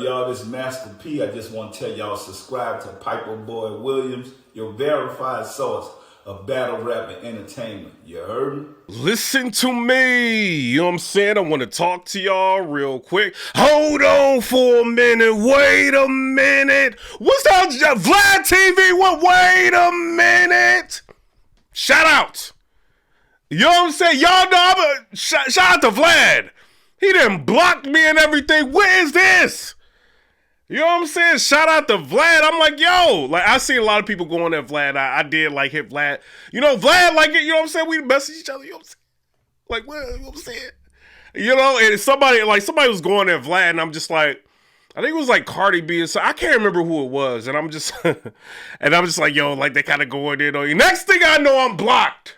y'all? This is Master P. I just want to tell y'all subscribe to PIPERBOY Williams, your verified source of battle rap and entertainment. You heard me? Listen to me. You know what I'm saying? I want to talk to y'all real quick. Hold on for a minute. Wait a minute. What's up, Vlad TV? What? Wait a minute. Shout out. You know what I'm saying? Y'all know shout out to Vlad. He done blocked me and everything. What is this? You know what I'm saying? Shout out to Vlad. I'm like, yo, like I see a lot of people going at Vlad. I did like hit Vlad. You know, Vlad like it, you know what I'm saying? We message each other, you know what I'm saying? Like, what, you know what I'm saying? You know, and somebody was going at Vlad, and I'm just like, I think it was like Cardi B, so I can't remember who it was, and I'm just like, yo, like they kind of going in on you. Next thing I know, I'm blocked.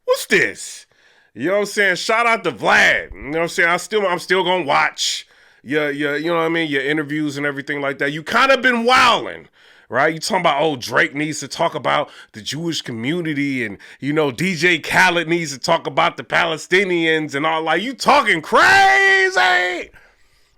What's this? You know what I'm saying? Shout out to Vlad. You know what I'm saying? I'm still gonna watch your you know what I mean, your interviews and everything like that. You kind of been wilding, right? You talking about, oh, Drake needs to talk about the Jewish community, and you know, DJ Khaled needs to talk about the Palestinians and all. Like, you talking crazy.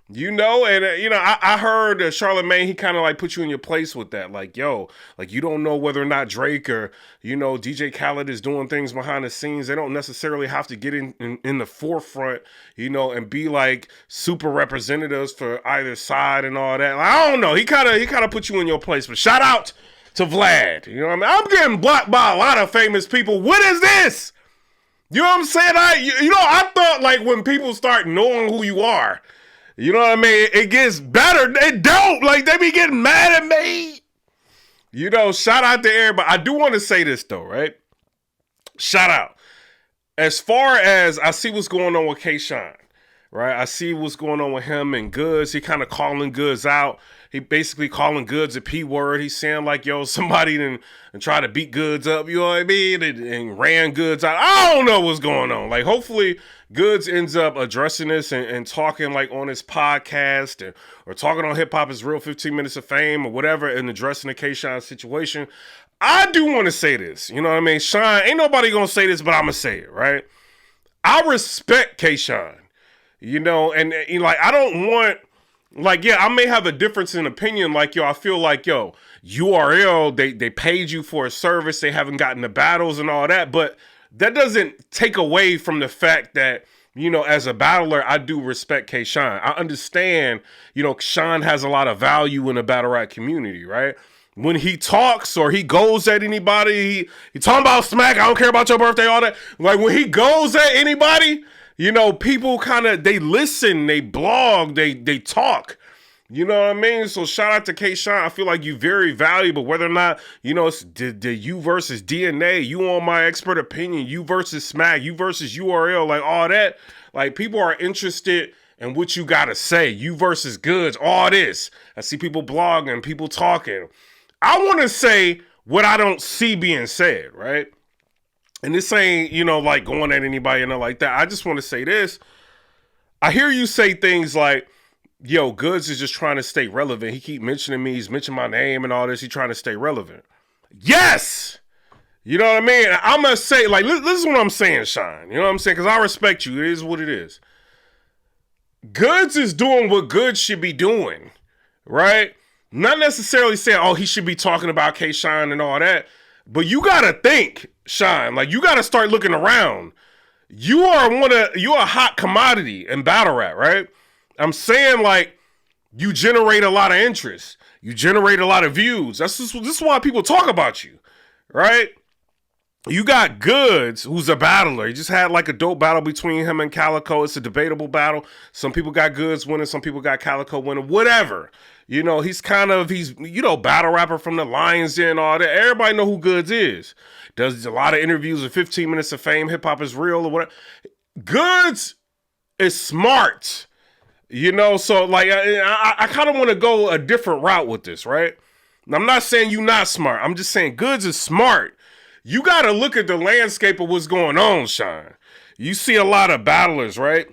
You know, and you know, I heard Charlamagne, he kind of like put you in your place with that. Like, yo, like you don't know whether or not Drake or, you know, DJ Khaled is doing things behind the scenes. They don't necessarily have to get in the forefront, you know, and be like super representatives for either side and all that. Like, I don't know. He kind of put you in your place. But shout out to Vlad. You know what I mean? I'm getting blocked by a lot of famous people. What is this? You know what I'm saying? I thought like when people start knowing who you are, you know what I mean? It gets better. They don't. Like, they be getting mad at me. You know, shout out to everybody. I do want to say this, though, right? Shout out. As far as I see what's going on with K-Shine, right? I see what's going on with him and Goodz. He kind of calling Goodz out. He basically calling Goodz a P-word. He's saying like, yo, somebody done and try to beat Goodz up, you know what I mean? And ran Goodz out. I don't know what's going on. Like, hopefully Goodz ends up addressing this and talking like on his podcast or talking on Hip Hop Is Real 15 Minutes of Fame or whatever and addressing the K-Shine situation. I do want to say this. You know what I mean? Shine, ain't nobody going to say this, but I'm going to say it, right? I respect K-Shine, you know, and like, I don't want, like, yeah, I may have a difference in opinion. Like, yo, I feel like, yo, URL, they paid you for a service. They haven't gotten the battles and all that. But that doesn't take away from the fact that, you know, as a battler, I do respect K-Shine. I understand, you know, Shine has a lot of value in the battle rap community, right? When he talks or he goes at anybody, he talking about smack, I don't care about your birthday, all that. Like, when he goes at anybody, you know, people kind of, they listen, they blog, they talk. You know what I mean? So shout out to K-Shine. I feel like you very valuable, whether or not, you know, it's the you versus DNA, you on my expert opinion, you versus smack, you versus URL, like all that. Like, people are interested in what you got to say. You versus Goodz, all this. I see people blogging, people talking. I want to say what I don't see being said, right? And this ain't, you know, like going at anybody and like that. I just want to say this. I hear you say things like, yo, Goodz is just trying to stay relevant. He keep mentioning me. He's mentioning my name and all this. He's trying to stay relevant. Yes! You know what I mean? I'm going to say, like, this is what I'm saying, Shine. You know what I'm saying? Because I respect you. It is what it is. Goodz is doing what Goodz should be doing, right? Not necessarily saying, oh, he should be talking about K-Shine and all that. But you got to think, Shine, like, you got to start looking around. You're a hot commodity in battle rap, right? I'm saying, like, you generate a lot of interest. You generate a lot of views. This is why people talk about you, right? You got Goodz, who's a battler. He just had, like, a dope battle between him and Calico. It's a debatable battle. Some people got Goodz winning. Some people got Calico winning. Whatever. You know, he's, you know, battle rapper from the Lions Den and all that. Everybody know who Goodz is. Does a lot of interviews with 15 Minutes of Fame, Hip Hop Is Real, or whatever. Goodz is smart. You know, so, like, I kind of want to go a different route with this, right? I'm not saying you not smart. I'm just saying Goodz is smart. You got to look at the landscape of what's going on, Shine. You see a lot of battlers, right?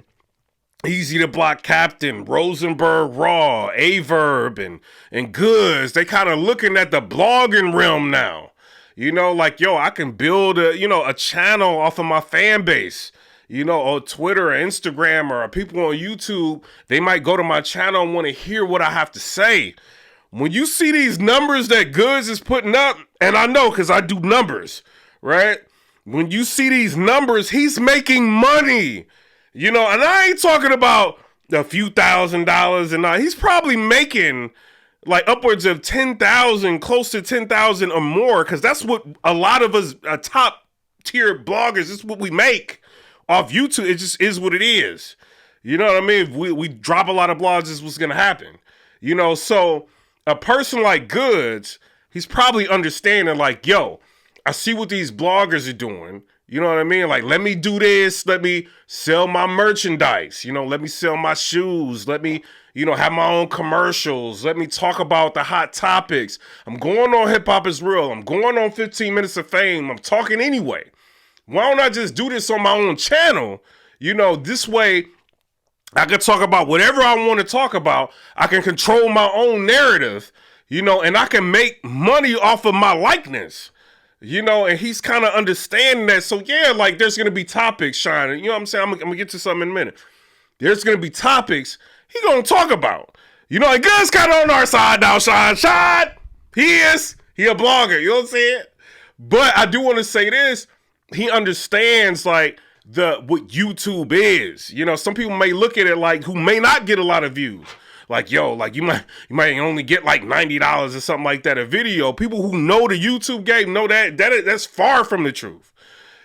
Easy to Block Captain, Rosenberg Raw, Averb, and Goodz. They kind of looking at the blogging realm now. You know, like, yo, I can build a channel off of my fan base. you know, or Twitter or Instagram or people on YouTube, they might go to my channel and want to hear what I have to say. When you see these numbers that Goodz is putting up, and I know because I do numbers, right? When you see these numbers, he's making money, you know, and I ain't talking about a few $1,000s and all. He's probably making like upwards of 10,000, close to 10,000 or more, because that's what a lot of us top tier bloggers, this is what we make off YouTube. It just is what it is. You know what I mean? If we drop a lot of blogs, this is what's gonna happen. You know, so a person like Goodz, he's probably understanding like, yo, I see what these bloggers are doing. You know what I mean? Like, let me do this. Let me sell my merchandise. You know, let me sell my shoes. Let me, you know, have my own commercials. Let me talk about the hot topics. I'm going on Hip Hop Is Real. I'm going on 15 Minutes of Fame. I'm talking anyway. Why don't I just do this on my own channel? You know, this way I can talk about whatever I want to talk about. I can control my own narrative, you know, and I can make money off of my likeness, you know, and he's kind of understanding that. So yeah, like there's going to be topics, Sean, you know what I'm saying? I'm going to get to something in a minute. There's going to be topics he going to talk about, you know, and Goodz kind of on our side now, Sean. He a blogger, you know what I'm saying? But I do want to say this. He understands like what YouTube is. You know, some people may look at it like who may not get a lot of views. Like, yo, like you might only get like $90 or something like that a video. People who know the YouTube game know that's far from the truth.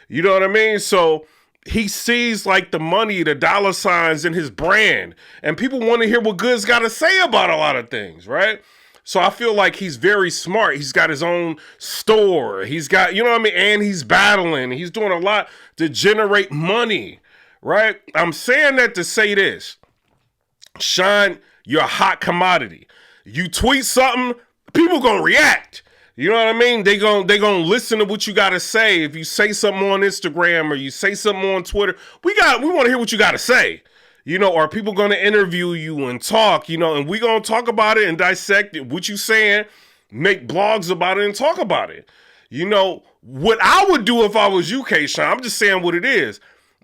You know what I mean? So he sees like the money, the dollar signs in his brand, and people want to hear what Goodz got to say about a lot of things, right? So I feel like he's very smart. He's got his own store. He's got, you know what I mean? And he's battling. He's doing a lot to generate money, right? I'm saying that to say this. Sean, you're a hot commodity. You tweet something, people gonna react. You know what I mean? They gonna listen to what you gotta say. If you say something on Instagram or you say something on Twitter, we want to hear what you gotta say. You know, are people going to interview you and talk, you know, and we're going to talk about it and dissect it, what you saying, make blogs about it and talk about it. You know, what I would do if I was you, K-Shine, I'm just saying what it is.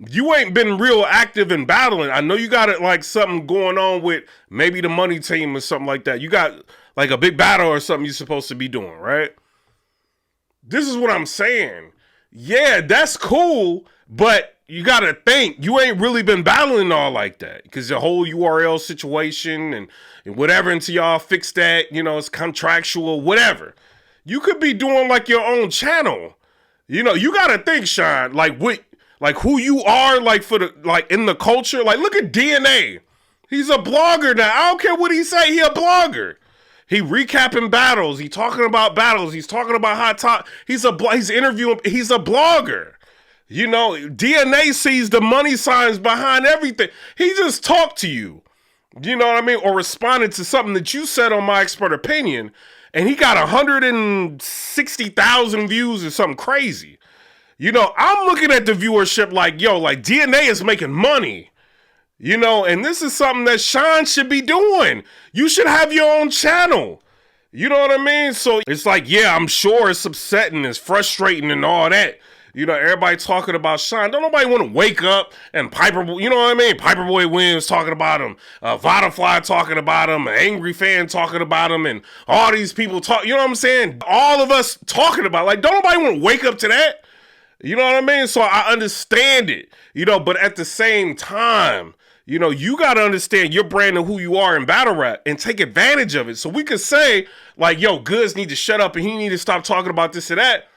You ain't been real active in battling. I know you got it like something going on with maybe the money team or something like that. You got like a big battle or something you're supposed to be doing, right? This is what I'm saying. Yeah, that's cool, but you got to think, you ain't really been battling all like that because the whole URL situation and whatever until y'all fix that, you know, it's contractual, whatever. You could be doing like your own channel. You know, you got to think, Sean, like who you are, like like in the culture. Like, look at DNA. He's a blogger now. I don't care what he say. He a blogger. He recapping battles. He talking about battles. He's talking about hot top. He's interviewing. He's a blogger. You know, DNA sees the money signs behind everything. He just talked to you. You know what I mean? Or responded to something that you said on My Expert Opinion. And he got 160,000 views or something crazy. You know, I'm looking at the viewership like, yo, like DNA is making money. You know, and this is something that Sean should be doing. You should have your own channel. You know what I mean? So it's like, yeah, I'm sure it's upsetting, it's frustrating and all that. You know, everybody talking about Sean. Don't nobody want to wake up and PIPERBOY, you know what I mean? PIPERBOY Williams talking about him. Vlad talking about him. An angry fan talking about him. And all these people talk, you know what I'm saying? All of us talking about, like, don't nobody want to wake up to that. You know what I mean? So I understand it, you know, but at the same time, you know, you got to understand your brand and who you are in battle rap and take advantage of it. So we could say, like, yo, Goodz need to shut up and he need to stop talking about this or that.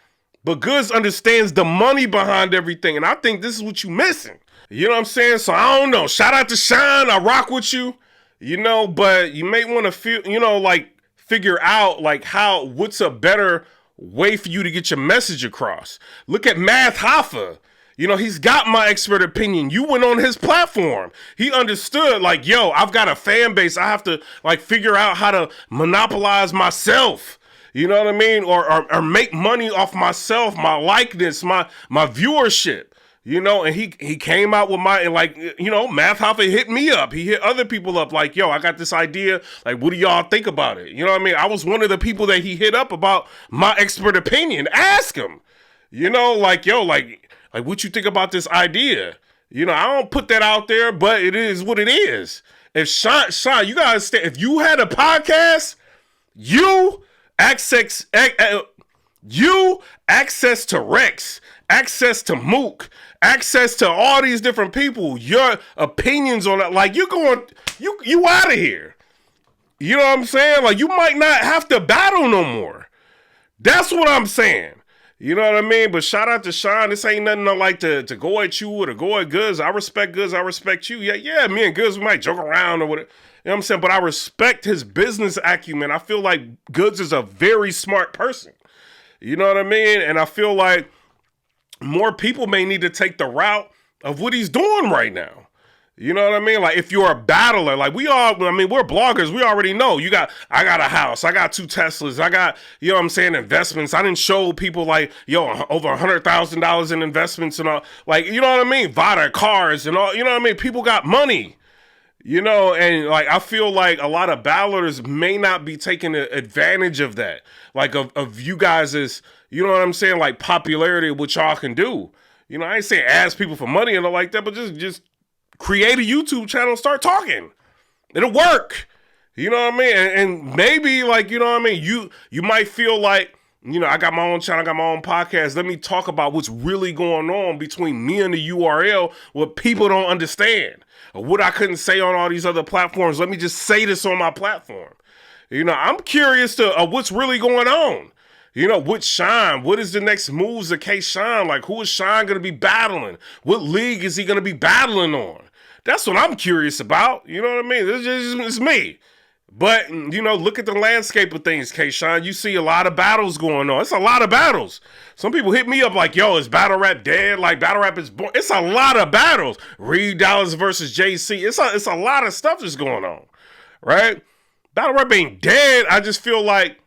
But Goodz understands the money behind everything. And I think this is what you missing. You know what I'm saying? So I don't know. Shout out to Sean. I rock with you. You know, but you may want to feel, you know, like figure out like what's a better way for you to get your message across. Look at Math Hoffa. You know, he's got My Expert Opinion. You went on his platform. He understood like, yo, I've got a fan base. I have to like figure out how to monopolize myself. You know what I mean? Or make money off myself, my likeness, my viewership, you know, and he came out with like, you know, Math Hoffa hit me up. He hit other people up like, yo, I got this idea. Like, what do y'all think about it? You know what I mean? I was one of the people that he hit up about My Expert Opinion. Ask him, you know, like, yo, like what you think about this idea? You know, I don't put that out there, but it is what it is. If Sean, you gotta understand, if you had a podcast, you access to Rex, access to Mook, access to all these different people, your opinions on it, like you out of here. You know what I'm saying? Like you might not have to battle no more. That's what I'm saying. You know what I mean? But shout out to Sean. This ain't nothing I like to go at you or to go at Goodz. I respect Goodz. I respect you. Yeah, me and Goodz, we might joke around or whatever. You know what I'm saying? But I respect his business acumen. I feel like Goodz is a very smart person. You know what I mean? And I feel like more people may need to take the route of what he's doing right now. You know what I mean? Like if you're a battler, like we're bloggers. We already know I got a house. I got 2 Teslas. I got, you know what I'm saying, investments. I didn't show people like, over $100,000 in investments and all, like, you know what I mean? Vada cars and all, you know what I mean? People got money, you know, and like, I feel like a lot of battlers may not be taking advantage of that. Like of you guys as, you know what I'm saying? Like popularity of what y'all can do. You know, I ain't saying ask people for money and all like that, but just create a YouTube channel and start talking. It'll work. You know what I mean? And maybe like, you know what I mean? You might feel like, you know, I got my own channel, I got my own podcast. Let me talk about what's really going on between me and the URL, what people don't understand, or what I couldn't say on all these other platforms. Let me just say this on my platform. You know, I'm curious to what's really going on. You know, what is the next moves of K-Shine? Like, who is Shine going to be battling? What league is he going to be battling on? That's what I'm curious about. You know what I mean? It's me. But, you know, look at the landscape of things, K-Shine. You see a lot of battles going on. It's a lot of battles. Some people hit me up like, yo, is battle rap dead? Like, battle rap is born. It's a lot of battles. Reed Dallas versus JC. It's a lot of stuff that's going on, right? Battle rap ain't dead. I just feel like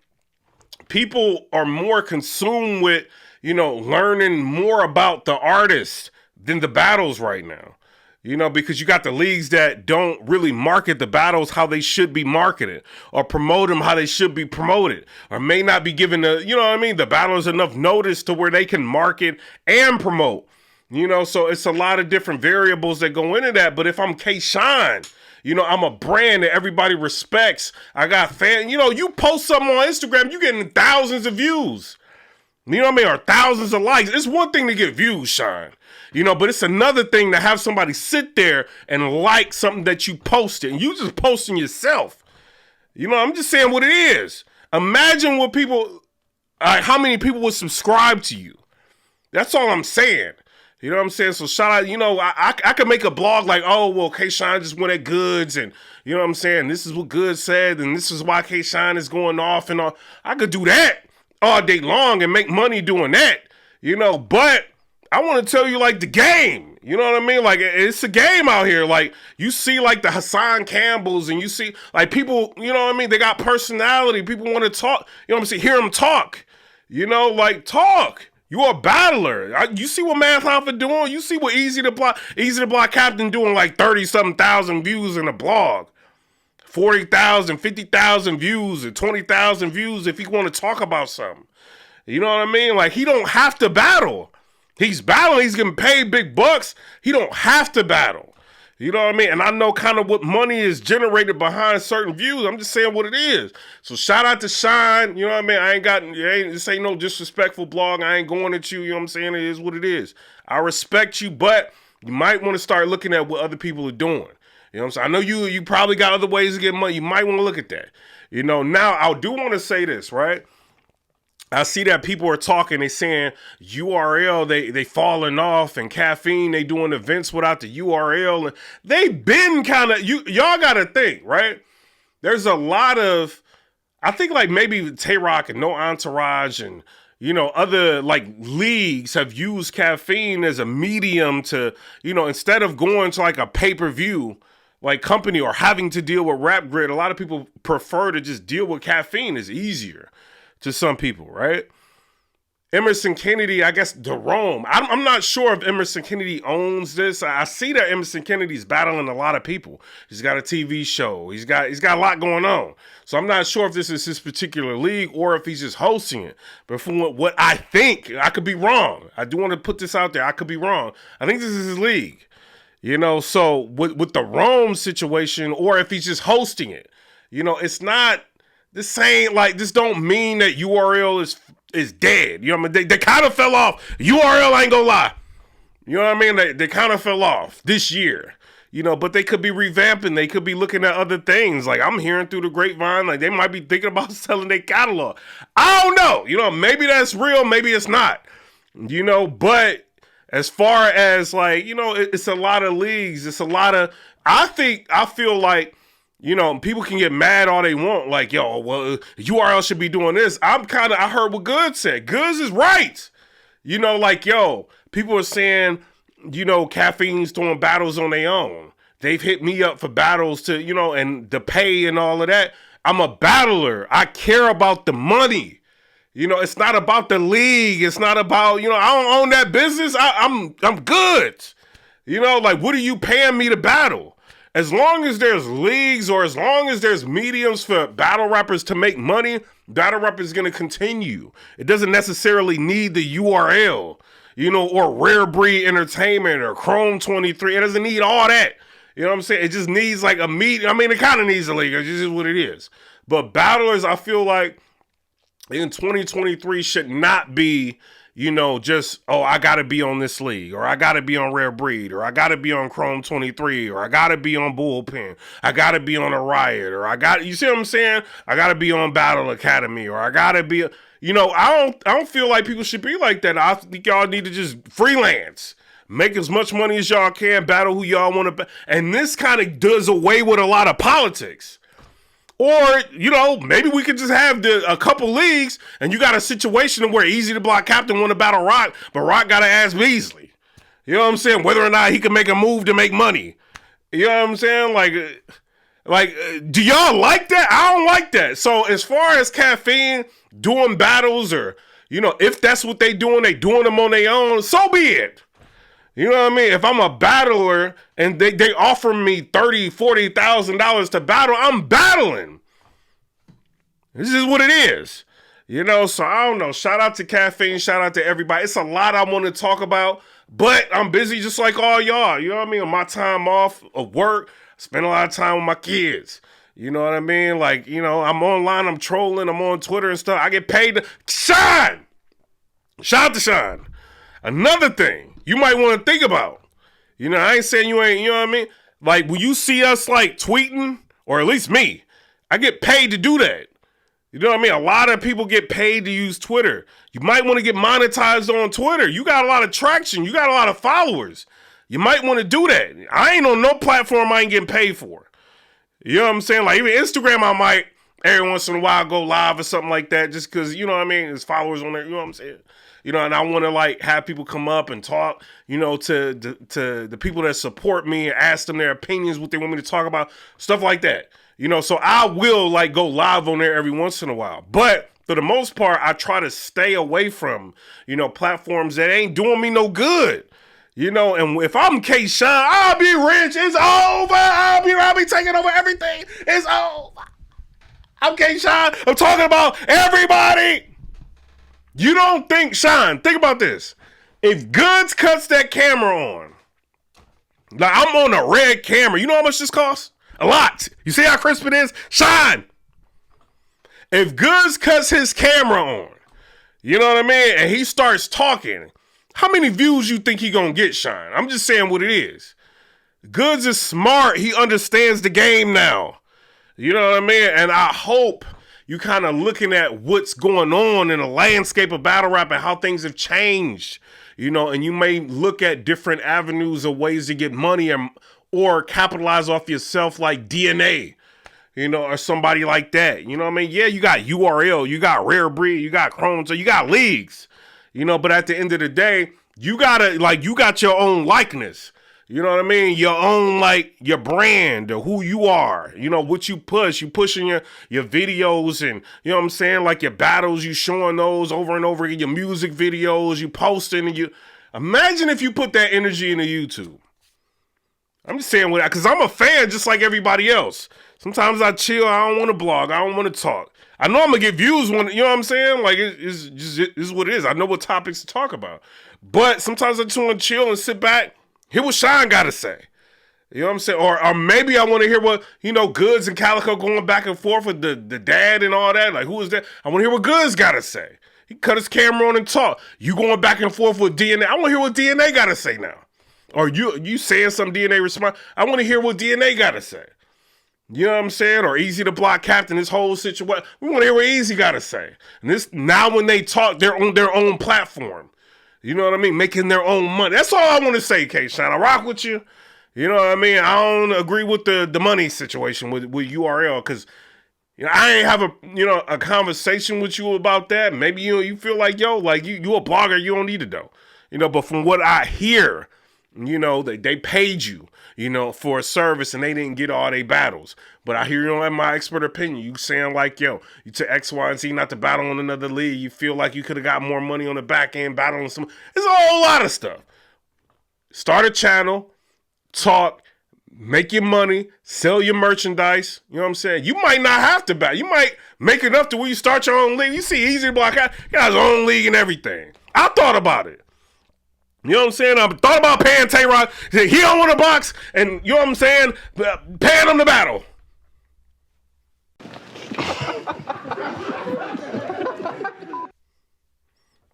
people are more consumed with, you know, learning more about the artist than the battles right now. You know, because you got the leagues that don't really market the battles how they should be marketed, or promote them how they should be promoted, or may not be given the, you know what I mean, the battlers enough notice to where they can market and promote. You know, so it's a lot of different variables that go into that. But if I'm K-Shine, you know, I'm a brand that everybody respects. I got fans. You know, you post something on Instagram, you getting thousands of views. You know what I mean? Or thousands of likes. It's one thing to get views, Shine. You know, but it's another thing to have somebody sit there and like something that you posted. And you just posting yourself. You know, I'm just saying what it is. Imagine what people, how many people would subscribe to you. That's all I'm saying. You know what I'm saying? So shout out, you know, I could make a blog like, oh, well, K-Shine just went at Goodz, and you know what I'm saying? This is what Goodz said, and this is why K-Shine is going off and all. I could do that all day long and make money doing that, you know, but I want to tell you like the game, you know what I mean? Like it's a game out here. Like you see like the Hassan Campbells, and you see like people, you know what I mean? They got personality. People want to talk, you know what I'm saying? Hear them talk, you know, like talk. You're a battler. You see what Math Alpha doing? You see what Easy to Block Captain doing like 30-something thousand views in a blog. 40,000, 50,000 views, or 20,000 views if he want to talk about something. You know what I mean? Like he don't have to battle. He's battling. He's getting paid big bucks. He don't have to battle. You know what I mean? And I know kind of what money is generated behind certain views. I'm just saying what it is. So shout out to Shine. You know what I mean? This ain't no disrespectful blog. I ain't going at you. You know what I'm saying? It is what it is. I respect you, but you might want to start looking at what other people are doing. You know what I'm saying? I know you probably got other ways to get money. You might want to look at that. You know, now I do want to say this, right? I see that people are talking, they saying URL, they falling off, and Caffeine, they doing events without the URL. And they been kind of, y'all got to think, right? There's a lot of, I think like maybe Tay-Rock and No Entourage and, you know, other like leagues have used Caffeine as a medium to, you know, instead of going to like a pay-per-view like company or having to deal with Rap Grid, a lot of people prefer to just deal with Caffeine. It's easier to some people, right? Emerson Kennedy, I guess Jerome. I'm not sure if Emerson Kennedy owns this. I see that Emerson Kennedy's battling a lot of people. He's got a TV show. He's got a lot going on. So I'm not sure if this is his particular league or if he's just hosting it. But from what I think, I could be wrong. I do want to put this out there. I could be wrong. I think this is his league. You know, so with the Rome situation, or if he's just hosting it, you know, it's not, this ain't like, this don't mean that URL is dead. You know what I mean? They kind of fell off. URL, I ain't gonna lie. You know what I mean? They kind of fell off this year. You know, but they could be revamping. They could be looking at other things. Like, I'm hearing through the grapevine, like, they might be thinking about selling their catalog. I don't know. You know, maybe that's real. Maybe it's not. You know, but as far as, like, you know, it's a lot of leagues. It's a lot of, I feel like, you know, people can get mad all they want. Like, yo, well, URL should be doing this. I heard what Goodz said. Goodz is right. You know, like, yo, people are saying, you know, Caffeine's doing battles on their own. They've hit me up for battles to, you know, and the pay and all of that. I'm a battler. I care about the money. You know, it's not about the league. It's not about, you know, I don't own that business. I'm good. You know, like, what are you paying me to battle? As long as there's leagues, or as long as there's mediums for battle rappers to make money, battle rappers is going to continue. It doesn't necessarily need the URL. You know, or Rare Breed Entertainment or Chrome 23. It doesn't need all that. You know what I'm saying? It just needs like a meet. I mean, it kind of needs a league. It's just what it is. But battlers, I feel like in 2023 should not be, you know, just, oh, I got to be on this league, or I got to be on Rare Breed, or I got to be on Chrome 23, or I got to be on Bullpen. I got to be on a Riot, or you see what I'm saying? I got to be on Battle Academy, or I got to be, you know, I don't feel like people should be like that. I think y'all need to just freelance. Make as much money as y'all can, battle who y'all want to, and this kind of does away with a lot of politics. Or, you know, maybe we could just have a couple leagues, and you got a situation where Easy to Block Captain want to battle Rock, but Rock got to ask Beasley. You know what I'm saying? Whether or not he can make a move to make money. You know what I'm saying? Like, do y'all like that? I don't like that. So as far as Caffeine doing battles, or, you know, if that's what they doing them on their own, so be it. You know what I mean? If I'm a battler and they offer me $30,000, $40,000 to battle, I'm battling. This is what it is. You know, so I don't know. Shout out to Caffeine. Shout out to everybody. It's a lot I want to talk about, but I'm busy just like all y'all. You know what I mean? On my time off of work, I spend a lot of time with my kids. You know what I mean? Like, you know, I'm online, I'm trolling, I'm on Twitter and stuff. I get paid to shine. Shout out to Shine. Another thing you might want to think about. You know, I ain't saying you ain't, you know what I mean? Like, when you see us, like, tweeting, or at least me, I get paid to do that. You know what I mean? A lot of people get paid to use Twitter. You might want to get monetized on Twitter. You got a lot of traction. You got a lot of followers. You might want to do that. I ain't on no platform I ain't getting paid for. You know what I'm saying? Like, even Instagram, I might every once in a while go live or something like that, just because, you know what I mean? There's followers on there. You know what I'm saying? You know, and I want to, like, have people come up and talk, you know, to the people that support me, and ask them their opinions, what they want me to talk about, stuff like that. You know, so I will, like, go live on there every once in a while. But for the most part, I try to stay away from, you know, platforms that ain't doing me no good. You know, and if I'm K-Shine, I'll be rich. It's over. I'll be taking over everything. It's over. I'm K-Shine. I'm talking about everybody. You don't think, Shine, think about this. If Goodz cuts that camera on, like, I'm on a red camera, you know how much this costs? A lot. You see how crisp it is? Shine. If Goodz cuts his camera on, you know what I mean, and he starts talking, how many views you think he gonna get, Shine? I'm just saying what it is. Goodz is smart. He understands the game now. You know what I mean? And I hope you kind of looking at what's going on in the landscape of battle rap and how things have changed, you know, and you may look at different avenues of ways to get money or capitalize off yourself, like DNA, you know, or somebody like that. You know what I mean? Yeah, you got URL, you got Rare Breed, you got Chrome, so you got leagues, you know, but at the end of the day, you gotta, like, you got your own likeness. You know what I mean? Your own, like, your brand or who you are, you know, what you push. You pushing your videos and, you know what I'm saying? Like, your battles, you showing those over and over again, your music videos, you posting, and you, imagine if you put that energy into YouTube. I'm just saying, because I'm a fan just like everybody else. Sometimes I chill, I don't want to blog, I don't want to talk. I know I'm going to get views when, you know what I'm saying? Like, it's what it is. I know what topics to talk about. But sometimes I just want to chill and sit back. Hear what Shine got to say. You know what I'm saying? Or maybe I want to hear what, Goodz and Calico going back and forth with the dad and all that. Like, who is that? I want to hear what Goodz got to say. He cut his camera on and talk. You going back and forth with DNA. I want to hear what DNA got to say now. Or you saying some DNA response. I want to hear what DNA got to say. You know what I'm saying? Or Easy to Block Captain, this whole situation. We want to hear what Easy got to say. And this now when they talk, they're on their own platform. You know what I mean? Making their own money. That's all I want to say, K-Shine. I rock with you. You know what I mean? I don't agree with the money situation with URL because I ain't have a conversation with you about that. Maybe you feel like you a blogger, you don't need it though. But from what I hear, they paid you, for a service and they didn't get all their battles. But I hear in my expert opinion, you saying like, you took X, Y, and Z not to battle in another league. You feel like you could have got more money on the back end battling some. It's a whole lot of stuff. Start a channel, talk, make your money, sell your merchandise. You know what I'm saying? You might not have to battle. You might make enough to where you start your own league. You see Easy to Block out. He got his own league and everything. I thought about it. You know what I'm saying? I thought about paying Tay-Rod. He don't want to box, and you know what I'm saying? Paying him to battle.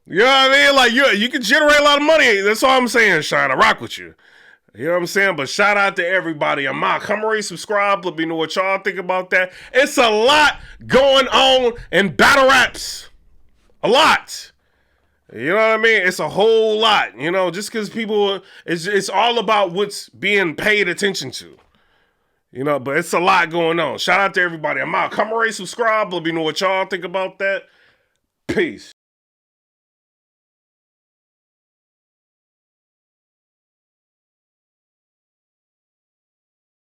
You know what I mean? Like, you can generate a lot of money. That's all I'm saying, Shine. I rock with you. You know what I'm saying? But shout out to everybody. I'm out. Come rate, subscribe. Let me know what y'all think about that. It's a lot going on in battle raps. A lot. You know what I mean? It's a whole lot. Just because people, it's all about what's being paid attention to. But it's a lot going on. Shout out to everybody. I'm out. Come rate, subscribe. Let me know what y'all think about that. Peace.